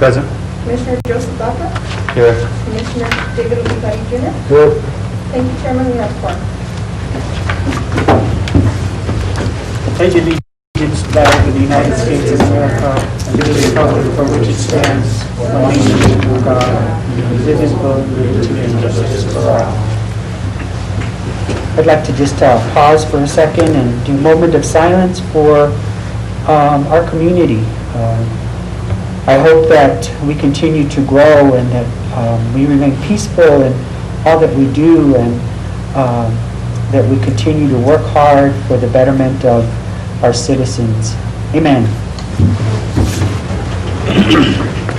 Present. Commissioner Joseph Baca, Here. Commissioner David Olivari Jr. Here. Thank you, Chairman. We have quorum. Pledge allegiance to the flag of the United States of America and to the republic for which it stands, one nation under God, indivisible, with liberty and justice for all. I'd like to just pause for a second and do a moment of silence for our community. I hope that we continue to grow and that we remain peaceful in all that we do, and that we continue to work hard for the betterment of our citizens. Amen.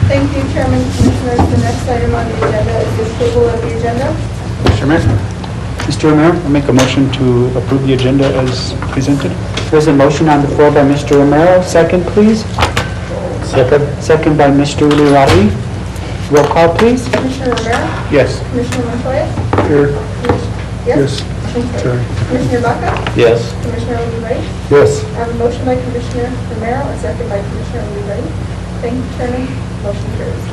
Thank you, Chairman, Commissioners. The next item on the agenda is the approval of the agenda. Mr. Romero, I make a motion to approve the agenda as presented. There's a motion on the floor by Mr. Romero. Second, please. Second. Second by Mr. Uliwari. Roll call, please. Commissioner Romero, Yes. Commissioner Montoya. Here. Yes. Sorry. Commissioner Baca, Yes. Commissioner Olivari. Yes. I have a motion by Commissioner Romero, a second by Commissioner Olivari. Thank you, Chairman. Motion carries.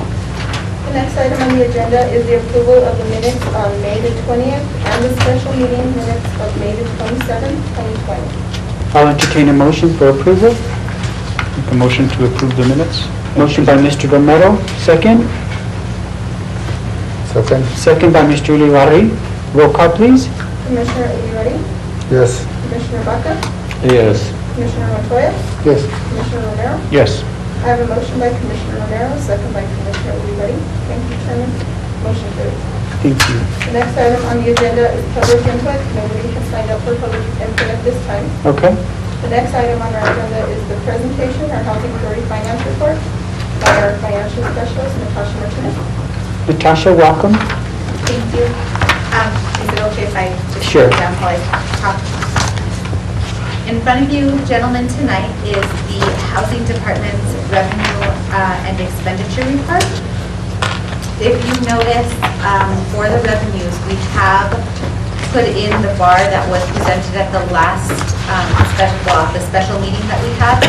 The next item on the agenda is the approval of the minutes on May the 20th and the special meeting minutes of May the 27th, 2020. I'll entertain a motion for approval. Make a motion to approve the minutes. Motion by Mr. Romero. Second. Second. Second by Mr. Uliwari. Roll call, please. Commissioner Olivari, Yes. Commissioner Baca, Yes. Commissioner Montoya, Yes. Commissioner Romero. Yes. I have a motion by Commissioner Romero, second by Commissioner Olivari. Thank you, Chairman. Motion carries. Thank you. The next item on the agenda is public input. Nobody has signed up for public input at this time. Okay. The next item on our agenda is the presentation, our Housing Authority Finance Report, by our financial specialist, Natasha Martinez. Natasha, welcome. Thank you. Is it okay if I just Sure. sit down while I talk? In front of you, gentlemen, tonight is the Housing Department's revenue and expenditure report. If you notice, for the revenues, we have put in the bar that was presented at the last the special meeting that we had.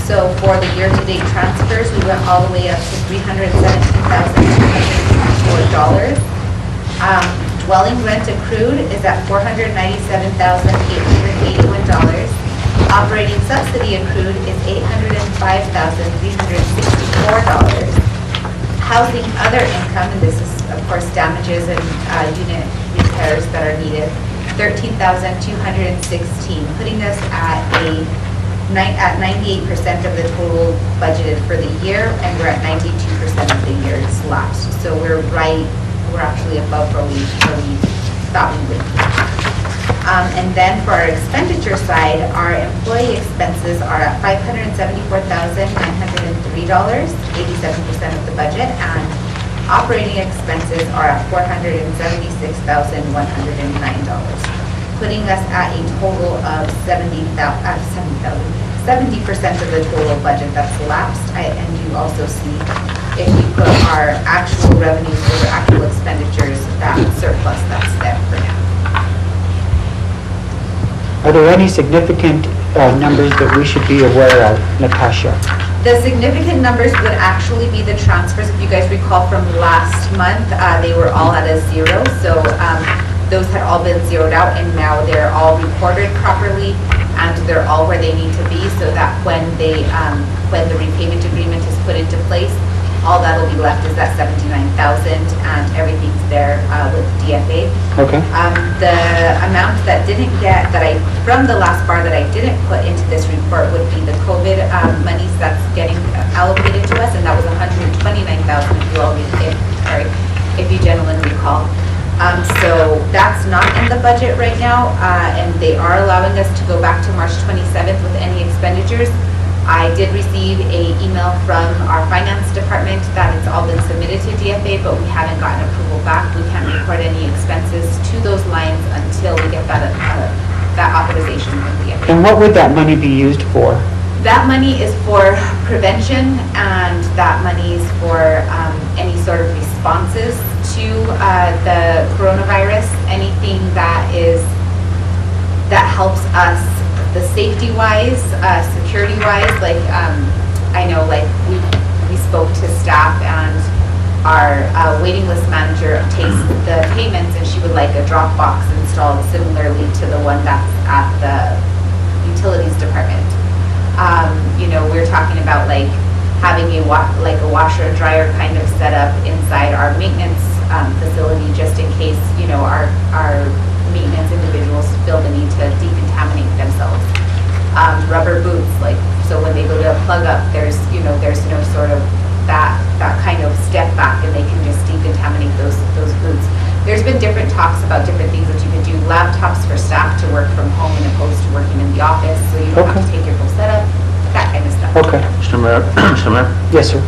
So for the year-to-date transfers, we went all the way up to $317,204. Dwelling rent accrued is at $497,881. Operating subsidy accrued is $805,364. Housing other income, and this is of course damages and unit repairs that are needed, $13,216, putting us at 98% of the total budgeted for the year, and we're at 92% of the year's lapsed. So we're actually above where we thought we would be. And then for our expenditure side, our employee expenses are at $574,903, 87% of the budget, and operating expenses are at $476,109, putting us at a total of 70% of the total budget that's lapsed. And you also see, if you put our actual revenues over actual expenditures, that surplus that's there for now. Are there any significant numbers that we should be aware of, Natasha? The significant numbers would actually be the transfers. If you guys recall from last month, they were all at a zero. So those had all been zeroed out, and now they're all reported properly, and they're all where they need to be, so that when the repayment agreement is put into place, all that'll be left is that $79,000, and everything's there with DFA. Okay. The amount that from the last bar that I didn't put into this report would be the COVID monies that's getting allocated to us, and that was $129,000 if you gentlemen recall. So that's not in the budget right now, and they are allowing us to go back to March 27th with any expenditures. I did receive an email from our finance department that it's all been submitted to DFA, but we haven't gotten approval back. We can't report any expenses to those lines until we get that authorization from DFA. And what would that money be used for? That money is for prevention, and that money is for any sort of responses to the coronavirus, anything that helps us, the safety-wise, security-wise. Like I know, like we spoke to staff, and our waiting list manager takes the payments, and she would like a drop box installed similarly to the one that's at the utilities department. We're talking about like having a washer and dryer kind of setup inside our maintenance facility, just in case, our maintenance individuals feel the need to decontaminate themselves. Rubber boots, so when they go to plug up, there's no sort of that kind of step back, and they can just decontaminate those boots. There's been different talks about different things that you could do, laptops for staff to work from home as opposed to working in the office, so you don't have to take your full setup, that kind of stuff. Okay. Mr. Mayor, Yes, sir.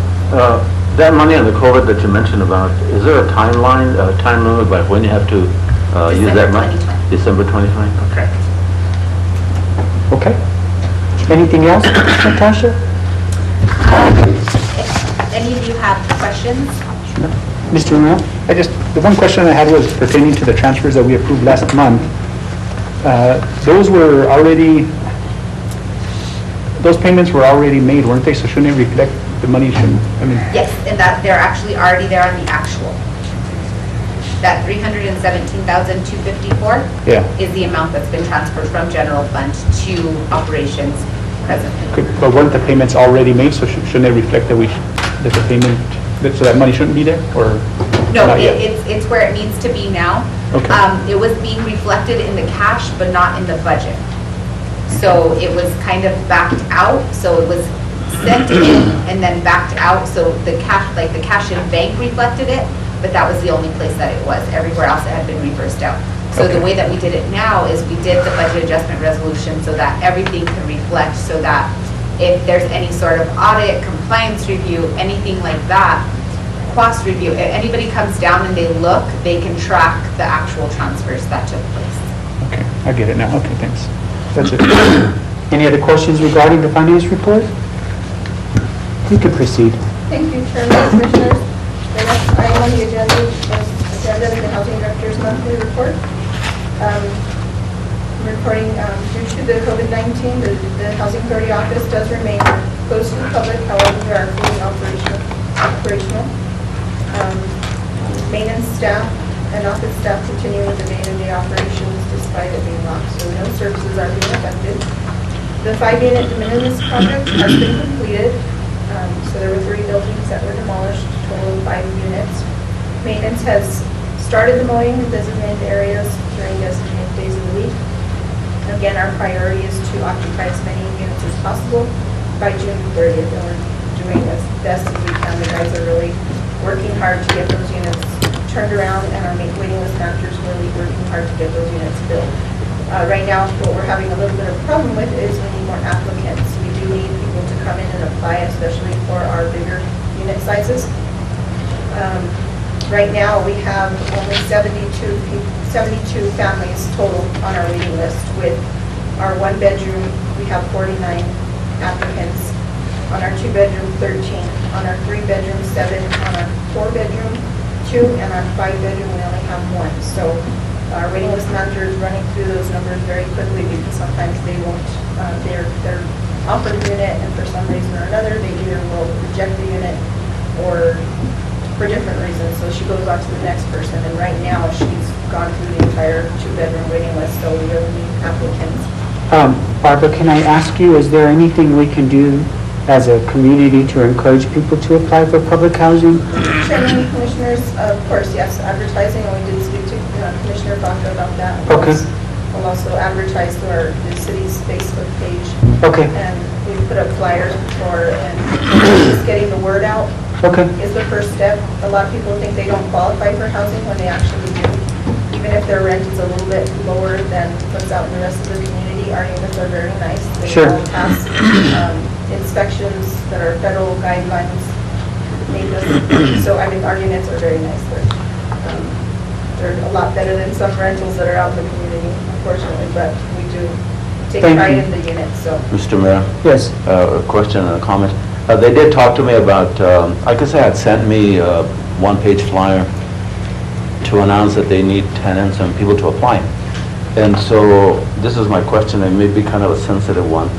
that money on the COVID that you mentioned about, is there a timeline, a time limit by when you have to use that money? December 2020. December 2020? Correct. Okay. Anything else, Natasha? If any of you have questions? Mr. Romero? The one question I had was pertaining to the transfers that we approved last month. Those payments were already made, weren't they? So shouldn't it reflect the money Yes, and that they're actually already there on the actual. That 317,254 Yeah. is the amount that's been transferred from general fund to operations presently. But weren't the payments already made, so shouldn't it reflect that the payment, so that money shouldn't be there, or? No, not yet? it's where it needs to be now. Okay. It was being reflected in the cash, but not in the budget. So it was kind of backed out, so it was sent in and then backed out, so the cash in bank reflected it, but that was the only place that it was. Everywhere else it had been reversed out. So the Okay. way that we did it now is we did the budget adjustment resolution so that everything can reflect, so that if there's any sort of audit, compliance review, anything like that, cost review, if anybody comes down and they look, they can track the actual transfers that took place. Okay, I get it now. Okay, thanks. That's it. Any other questions regarding the finance report? You can proceed. Thank you, Chairman and Commissioners. The next item on the agenda is the Housing Director's monthly report. Reporting due to the COVID-19, the Housing Authority office does remain closed to the public. However, we are fully operational. Maintenance staff and office staff continue with the day-to-day operations despite it being locked, so no services are being affected. The 5-unit de minimis project has been completed. So there were 3 buildings that were demolished, total of 5 units. Maintenance has started the mowing in designated areas during designated days of the week. Again, our priority is to occupy as many units as possible by June 30th, and we're doing as best as we can. The guys are really working hard to get those units turned around, and our waiting list managers are really working hard to get those units filled. Right now, what we're having a little bit of a problem with is we need more applicants. We do need people to come in and apply, especially for our bigger unit sizes. Right now, we have only 72 families total on our waiting list. With our 1-bedroom, we have 49 applicants. On our 2-bedroom, 13. On our 3-bedroom, 7. On our 4-bedroom, 2. And our 5-bedroom, we only have 1. So our waiting list manager is running through those numbers very quickly, because sometimes they won't, they're offered a unit, and for some reason or another, they either will reject the unit or for different reasons. So she goes on to the next person, and right now she's gone through the entire 2-bedroom waiting list, so we really need applicants. Barbara, can I ask you, is there anything we can do as a community to encourage people to apply for public housing? Chairman, Commissioners, of course, yes, advertising, and we did speak to Commissioner Baca about that. Okay. We'll also advertise through the city's Facebook page. Okay, And we put up flyers for, and just getting the word out okay, is the first step. A lot of people think they don't qualify for housing when they actually do. Even if their rent is a little bit lower than what's out in the rest of the community, our units are very nice. They Sure. all pass inspections that are federal guidelines made us. So, I mean, our units are very nice. They're a lot better than some rentals that are out in the community, unfortunately, but we do take Thank pride you. in the units, so. Mr. Mayor, yes. a question and a comment. They did talk to me about, I guess they had sent me a 1-page flyer to announce that they need tenants and people to apply. And so this is my question, and maybe kind of a sensitive one.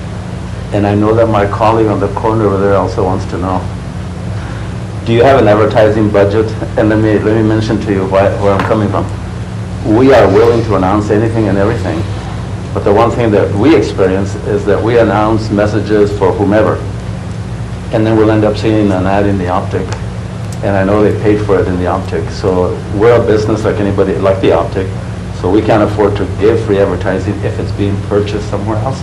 And I know that my colleague on the corner over there also wants to know. Do you have an advertising budget? And let me mention to you where I'm coming from. We are willing to announce anything and everything, but the one thing that we experience is that we announce messages for whomever, and then we'll end up seeing an ad in the Optic, and I know they paid for it in the Optic. So we're a business like anybody, like the Optic, so we can't afford to give free advertising if it's being purchased somewhere else.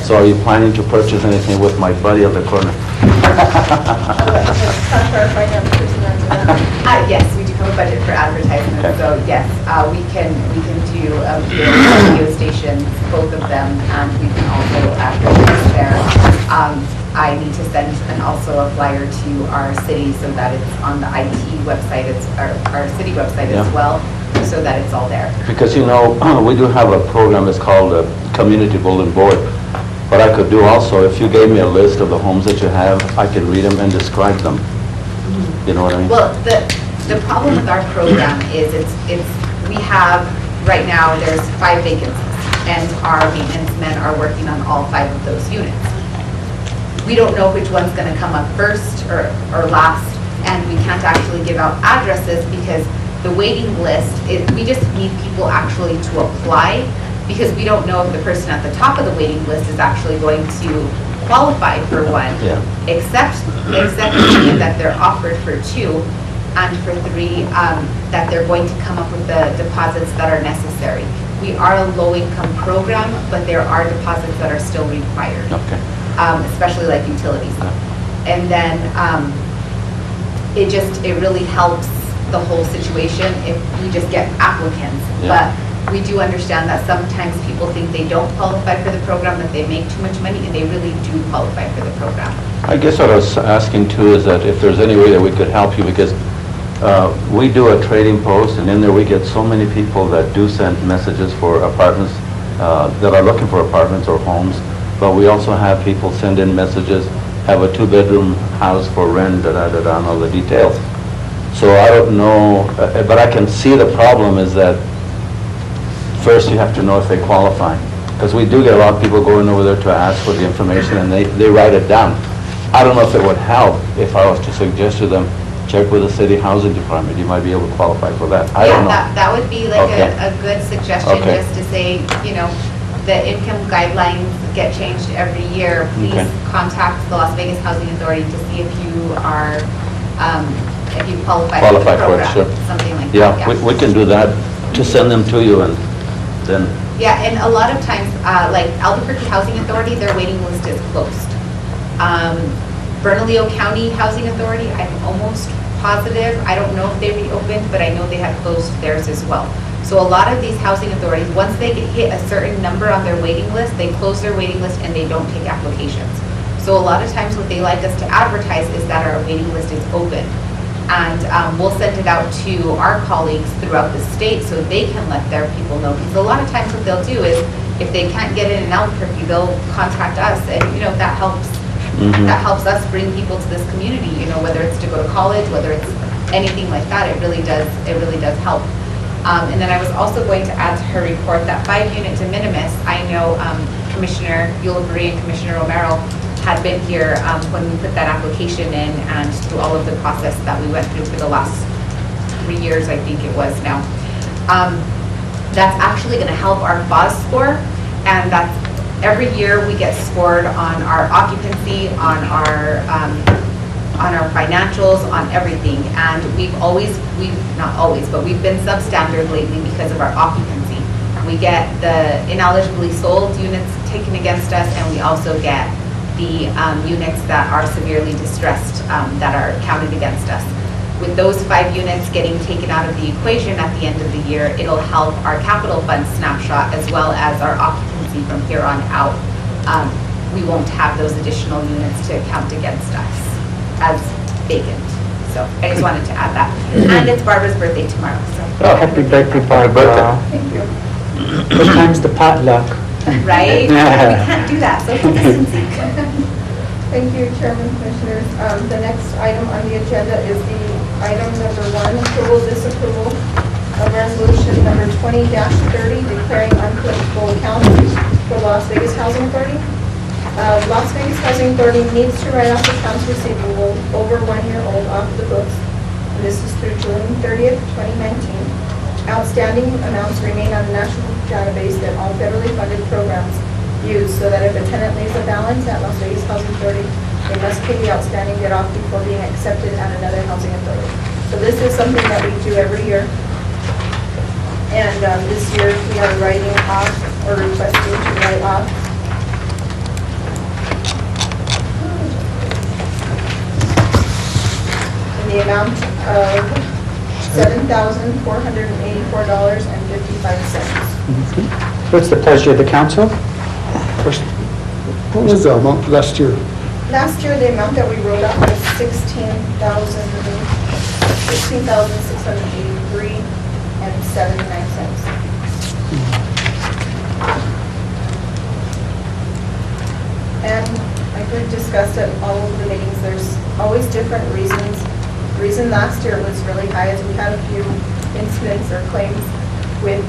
So are you planning to purchase anything with my buddy at the corner? Talk to our finance person after that. Yes, we do have a budget for advertisement, Okay. so yes, we can do radio stations, both of them, and we can also advertise there. I need to send also a flyer to our city so that it's on the IT website, it's our city website as Yeah. well, so that it's all there. Because, you know, we do have a program, it's called Community Bulletin Board. What I could do also, if you gave me a list of the homes that you have, I could read them and describe them. You know what I mean? Well, the problem with our program is we have, right now, there's 5 vacancies, and our maintenance men are working on all 5 of those units. We don't know which one's gonna come up first or last, and we can't actually give out addresses because the waiting list, we just need people actually to apply, because we don't know if the person at the top of the waiting list is actually going to qualify for one, Yeah. except that they're offered for 2, and for 3, that they're going to come up with the deposits that are necessary. We are a low-income program, but there are deposits that are still required, Okay. especially like utilities. And then it really helps the whole situation if we just get applicants. Yeah. But we do understand that sometimes people think they don't qualify for the program, that they make too much money, and they really do qualify for the program. I guess what I was asking too is that if there's any way that we could help you, because we do a trading post, and in there we get so many people that do send messages for apartments, that are looking for apartments or homes, but we also have people send in messages, have a 2-bedroom house for rent, da-da-da-da, and all the details. So I don't know, but I can see the problem is that first you have to know if they qualify. Because we do get a lot of people going over there to ask for the information, and they write it down. I don't know if it would help if I was to suggest to them, check with the city housing department, you might be able to qualify for that. I don't know. Yeah, that would be like Okay. a good suggestion, Okay. just to say, the income guidelines get changed every year. Please Okay. contact the Las Vegas Housing Authority to see if you are, if you qualify for the Qualify for it, program. sure. Something like that, Yeah, we can do that, just send them to you, and then, Yeah, and a lot of times, like Albuquerque Housing Authority, their waiting list is closed. Bernalillo County Housing Authority, I'm almost positive, I don't know if they reopened, but I know they have closed theirs as well. So a lot of these housing authorities, once they hit a certain number on their waiting list, they close their waiting list and they don't take applications. So a lot of times what they like us to advertise is that our waiting list is open. And we'll send it out to our colleagues throughout the state so they can let their people know. Because a lot of times what they'll do is, if they can't get in Albuquerque, they'll contact us, and that helps. Mhm. That helps us bring people to this community. Whether it's to go to college, whether it's anything like that, it really does. It really does help. And then I was also going to add to her report that 5-unit de minimis. I know Commissioner Ulibarri and Commissioner Romero had been here when we put that application in, and through all of the process that we went through for the last 3 years, I think it was now. That's actually going to help our FOS score, and that's every year we get scored on our occupancy, on our financials, on everything. And not always, but we've been substandard lately because of our occupancy. We get the inaligibly sold units taken against us, and we also get the units that are severely distressed that are counted against us. With those 5 units getting taken out of the equation at the end of the year, it'll help our capital fund snapshot as well as our occupancy from here on out. We won't have those additional units to count against us as vacant. So I just wanted to add that. And it's Barbara's birthday tomorrow, so. Oh, happy birthday, Barbara. Thank you. What time's the potluck? Right? We can't do that, social distancing. Thank you, Chairman, Commissioners. The next item on the agenda is the item number 1, approval, disapproval of resolution number 20-30, declaring unapplicable accounts for Las Vegas Housing Authority. Las Vegas Housing Authority needs to write off accounts receivable over 1 year old off the books. And this is through June 30th, 2019. Outstanding amounts remain on the national database that all federally funded programs use, so that if a tenant leaves a balance at Las Vegas Housing Authority, they must pay the outstanding debt off before being accepted at another housing authority. So this is something that we do every year. And this year, we are writing off, or requesting to write off in the amount of $7,484.55. What's the pleasure of the council? What was the amount last year? Last year, the amount that we wrote off was $16,683.79. And like we've discussed at all of the meetings, there's always different reasons. The reason last year was really high is we had a few incidents or claims with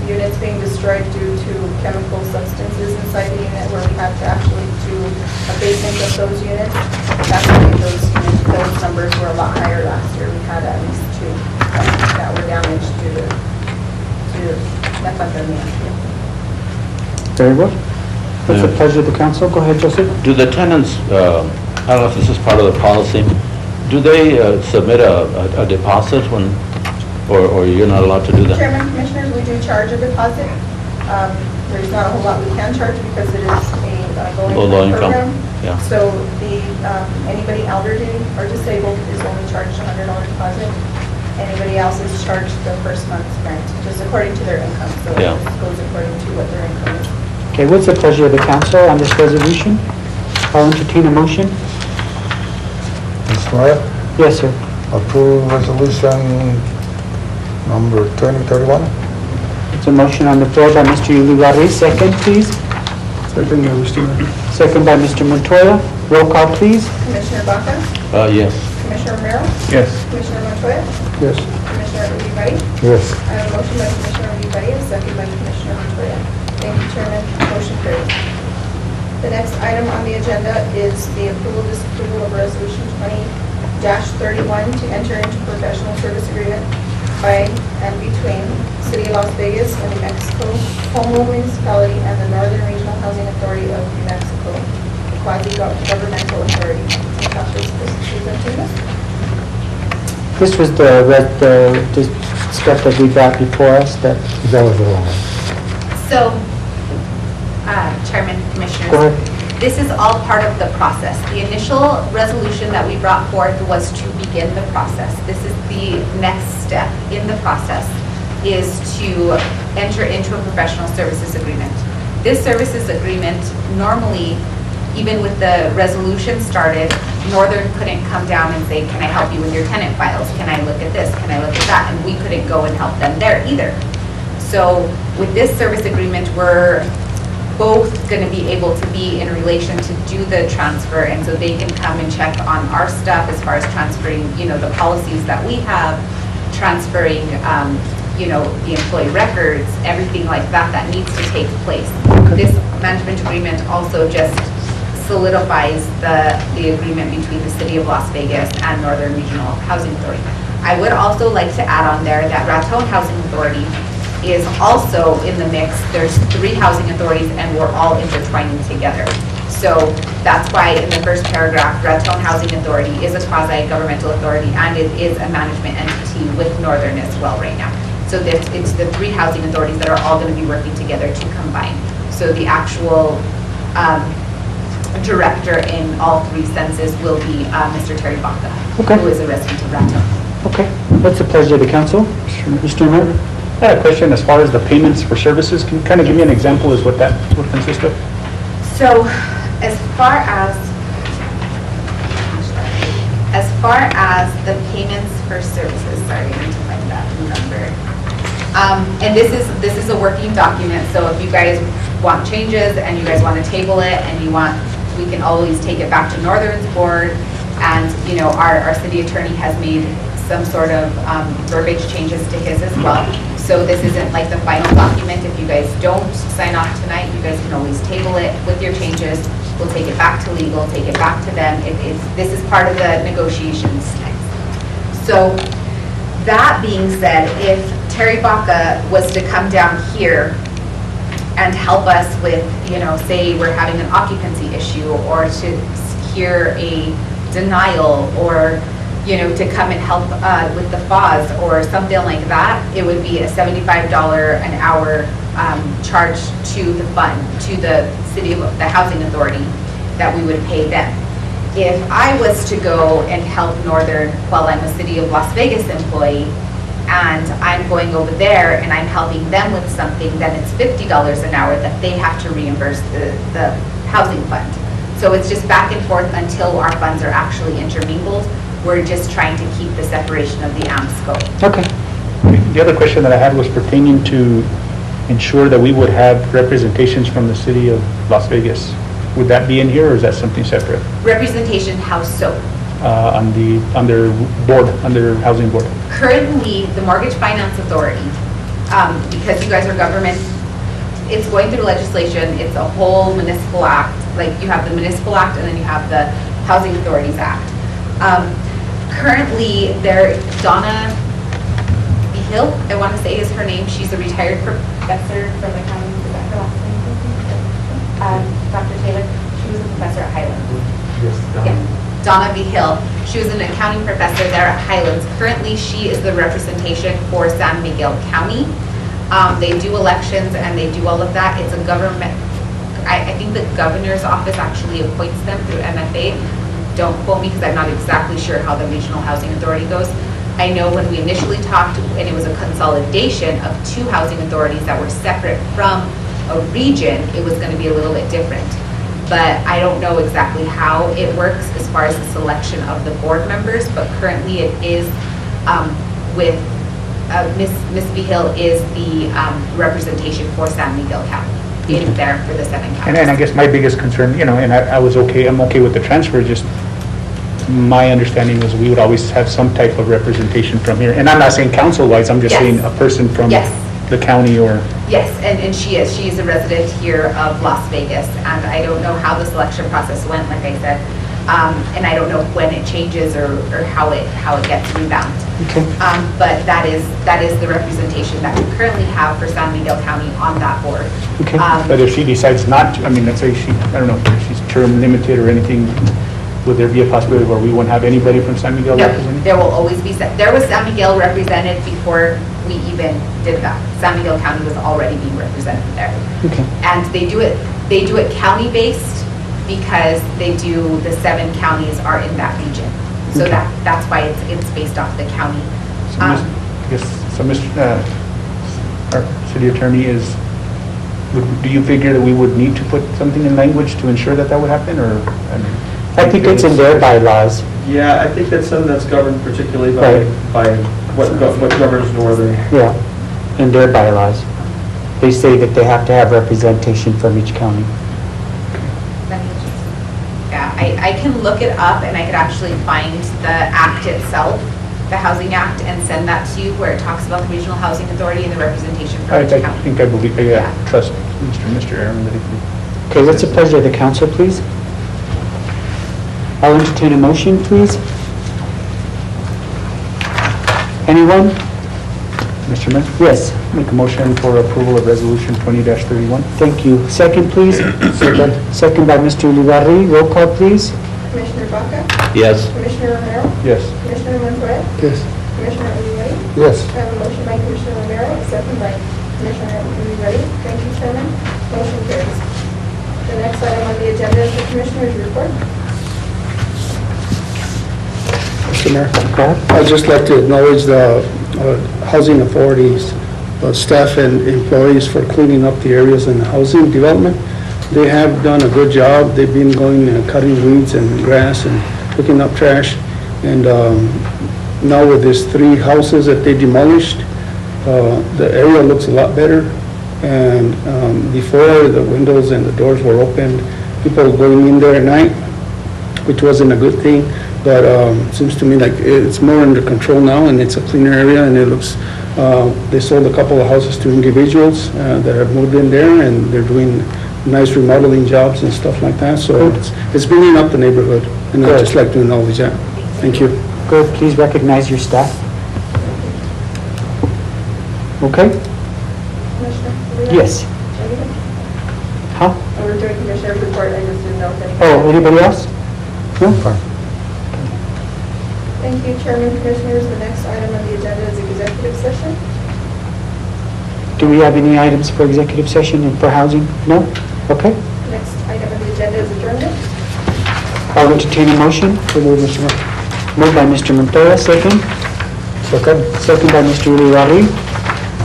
units being destroyed due to chemical substances inside the unit, where we had to actually do abatement of those units. That's why those numbers were a lot higher last year. We had at least 2 that were damaged due to methamphetamine. Very well. What's the Yeah. pleasure of the council? Go ahead, Joseph. Do the tenants, I don't know if this is part of the policy, do they submit a deposit when, or you're not allowed to do that? Chairman, Commissioners, we do charge a deposit. There's not a whole lot we can charge because it is a Low low income, income program. yeah. So anybody elderly or disabled is only charged a $100 deposit. Anybody else is charged the first month's rent, just according to their income. So Yeah. it goes according to what their income is. Okay, what's the pleasure of the council on this resolution? I'll entertain a motion. Mr. Mayor, Yes, sir. approve resolution number 2031. It's a motion on the floor by Mr. Uluwari. Second, please. Second, Mr. Mayor. Second by Mr. Montoya. Roll call, please. Commissioner Baca, Yes. Commissioner Romero, Yes. Commissioner Montoya, Yes. Commissioner Uribe. Yes. I have a motion by Commissioner Uribe, a second by Commissioner Montoya. Thank you, Chairman. Motion carries. The next item on the agenda is the approval, disapproval of Resolution 20-31 to enter into professional service agreement by and between City of Las Vegas and New Mexico Home Rule Municipality and the Northern Regional Housing Authority of New Mexico, quasi-governmental authority. This was the stuff that we got before us that, That was the wrong one. So, Chairman, Commissioners. go ahead. This is all part of the process. The initial resolution that we brought forth was to begin the process. This is the next step in the process, is to enter into a professional services agreement. This services agreement, normally, even with the resolution started, Northern couldn't come down and say, can I help you with your tenant files? Can I look at this? Can I look at that? And we couldn't go and help them there either. So with this service agreement, we're both going to be able to be in relation to do the transfer, and so they can come and check on our stuff as far as transferring, the policies that we have, transferring, the employee records, everything like that needs to take place. This management agreement also just solidifies the agreement between the City of Las Vegas and Northern Regional Housing Authority. I would also like to add on there that Raton Housing Authority is also in the mix. There's 3 housing authorities and we're all intertwining together. So that's why in the first paragraph, Raton Housing Authority is a quasi-governmental authority and it is a management entity with Northern as well right now. So it's the 3 housing authorities that are all going to be working together to combine. So the actual director in all 3 senses will be Mr. Terry Baca, Okay. who is a resident of Raton. Okay, what's the pleasure of the council? Mr. Mayor? I had a question as far as the payments for services. Can you kind of give me an example as what that would consist of? So as far as the payments for services, sorry, I need to find that number. And this is a working document, so if you guys want changes and you guys want to table it and we can always take it back to Northern's board, and our city attorney has made some sort of verbiage changes to his as well. So this isn't like the final document. If you guys don't sign off tonight, you guys can always table it with your changes. We'll take it back to legal, take it back to them. This is part of the negotiations next. So that being said, if Terry Baca was to come down here and help us with, say we're having an occupancy issue, or to secure a denial, or, to come and help with the FAWs or something like that, it would be a $75 an hour charge to the fund, to the the housing authority, that we would pay them. If I was to go and help Northern while I'm a City of Las Vegas employee, and I'm going over there and I'm helping them with something, then it's $50 an hour that they have to reimburse the housing fund. So it's just back and forth until our funds are actually intermingled. We're just trying to keep the separation of the AM scope. Okay. The other question that I had was pertaining to ensure that we would have representations from the city of Las Vegas. Would that be in here, or is that something separate? Representation, how so? On their board, on their housing board? Currently, the Mortgage Finance Authority, because you guys are government, it's going through legislation. It's a whole municipal act. Like, you have the municipal act and then you have the Housing Authorities Act. Currently, Donna Hill, I want to say is her name. She's a retired professor from the county. Is that her last name? Dr. Taylor. She was a professor at Highlands. Yes. Yeah. Donna V. Hill. She was an accounting professor there at Highlands. Currently, she is the representation for San Miguel County. They do elections and they do all of that. It's a government, I think the governor's office actually appoints them through MFA. Don't quote me because I'm not exactly sure how the Regional Housing Authority goes. I know when we initially talked, and it was a consolidation of two housing authorities that were separate from a region, it was going to be a little bit different. But I don't know exactly how it works as far as the selection of the board members, but currently it is with Ms. V. Hill is the representation for San Miguel County in there for the 7 counties. And I guess my biggest concern, and I'm okay with the transfer, just my understanding was we would always have some type of representation from here. And I'm not saying council-wise, I'm just Yes. saying a person from Yes. the county or... Yes, and she is a resident here of Las Vegas, and I don't know how the selection process went, like I said, and I don't know when it changes or how it gets revamped. Okay. But that is the representation that we currently have for San Miguel County on that board. Okay. But if she decides not to, let's say I don't know, if she's term limited or anything, would there be a possibility where we won't have anybody from San Miguel No, representing? there will always be, there was San Miguel represented before we even did that. San Miguel County was already being represented there. Okay. And they do it county-based because they do, the 7 counties are in that region. So Okay. that's why it's based off the county. So our city attorney do you figure that we would need to put something in language to ensure that would happen, or? I think it's in their bylaws. Yeah, I think that's something that's governed particularly Right. by what governs Northern. Yeah, in their bylaws. They say that they have to have representation from each county. Yeah, I can look it up and I could actually find the act itself, the Housing Act, and send that to you where it talks about the Regional Housing Authority and the representation for I each county. think I believe, Yeah. trust Mr. Aaron that if we... Okay, what's the pleasure of the council, please? I'll entertain a motion, please. Anyone? Mr. Mayor? Yes, Make a motion for approval of Resolution 20-31. thank you. Second, please. Second by Mr. Ulibarri. Roll call, please. Commissioner Baca? Yes. Commissioner Romero? Yes. Commissioner Montoya? Yes. Commissioner Urrutia? Yes. I have a motion by Commissioner Romero, a second by Commissioner Urrutia. Thank you, Chairman. Motion carries. The next item on the agenda is the Commissioner's report. Mr. Mayor, Go ahead. I'd just like to acknowledge the housing authorities, staff and employees for cleaning up the areas in the housing development. They have done a good job. They've been going and cutting weeds and grass and picking up trash. And now with these 3 houses that they demolished, the area looks a lot better. And before, the windows and the doors were opened, people going in there at night, which wasn't a good thing. But it seems to me like it's more under control now, and it's a cleaner area, and it looks They sold a couple of houses to individuals that have moved in there, and they're doing nice remodeling jobs and stuff like that. So it's bringing up the neighborhood, and I'd just like to acknowledge that. Thank you. Good, please recognize your staff. Okay? Commissioner Rivera? Yes. Anything? Huh? We're doing commissioner's report, I just didn't know if anybody... Oh, anybody else? No? Thank you, Chairman, Commissioners. The next item on the agenda is executive session. Do we have any items for executive session and for housing? No? Okay. Next item on the agenda is adjournment. I'll entertain a motion. Moved by Mr. Montoya, second. Second by Mr. Uriari.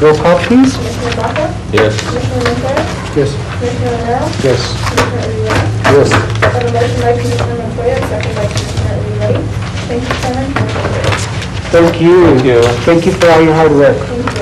Roll call, please. Commissioner Baca? Yes. Commissioner Montoya? Yes. Commissioner Romero? Yes. Commissioner Rivera? Yes. I have a motion by Commissioner Montoya, second by Commissioner Rivera. Thank you, Chairman. Thank you. Thank you for all your hard work. Thank you.